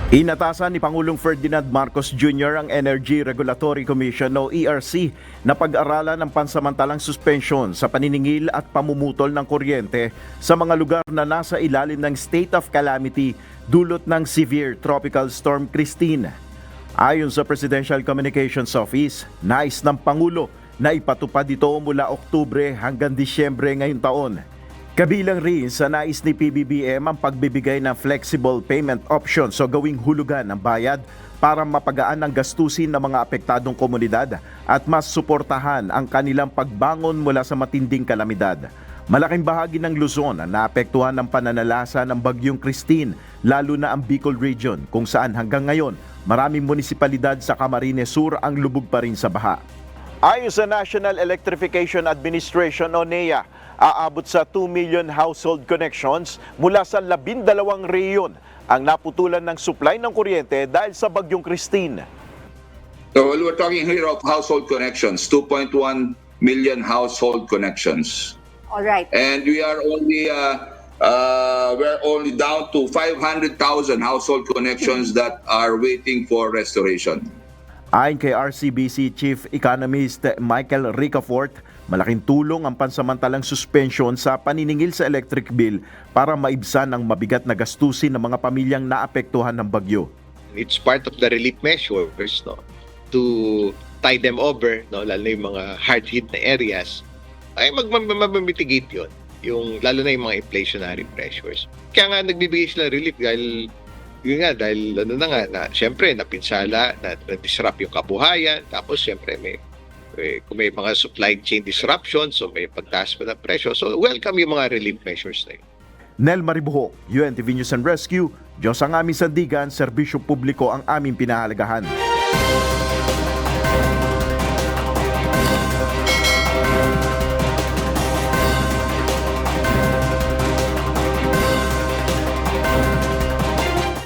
Inatasan ni Pangulong Ferdinand Marcos Jr. ang Energy Regulatory Commission o ERC na pag-aralan ng pansamantalang suspension sa paniningil at pamumutol ng kuryente sa mga lugar na nasa ilalim ng state of calamity dulot ng severe tropical storm Christine. Ayon sa Presidential Communications Office, nais ng Pangulo na ipatupad ito mula Oktubre hanggang Disyembre ngayong taon. Kabilang rin sa nais ni PBBM ang pagbibigay ng flexible payment options o gawing hulugan ng bayad para mapagaan ang gastusin ng mga apektadong komunidad at mas suportahan ang kanilang pagbangon mula sa matinding kalamidad. Malaking bahagi ng Luzon ang naapektuhan ng pananalasa ng Bagyong Christine, lalo na ang Bicol Region kung saan hanggang ngayon maraming munisipalidad sa Camarines Sur ang lubog pa rin sa baha. Ayon sa National Electrification Administration o NEA, aabot sa 2 million household connections mula sa 12 rehiyon ang naputulan ng supply ng kuryente dahil sa Bagyong Christine. So we're talking here of household connections, 2.1 million household connections. All right. And we are only down to 500,000 household connections that are waiting for restoration. Ayon kay RCBC Chief Economist Michael Ricafort, malaking tulong ang pansamantalang suspension sa paniningil sa electric bill para maibsan ang mabigat na gastusin ng mga pamilyang naapektuhan ng bagyo. It's part of the relief measures, no, to tie them over, no, lalo na yung mga hard-hit na areas, ay mag-mitigate yun, yung, lalo na yung mga inflationary pressures. Kaya nga nagbibigay sila relief dahil yun nga, dahil ano na nga, na, syempre napinsala, na-disrupt yung kabuhayan, tapos syempre kung may mga supply chain disruption, so may pagtaas pa ng presyo. So welcome yung mga relief measures na yun. Nel Maribuho, UNTV News and Rescue, Diyos ang aming sandigan, serbisyo publiko ang aming pinahalagahan.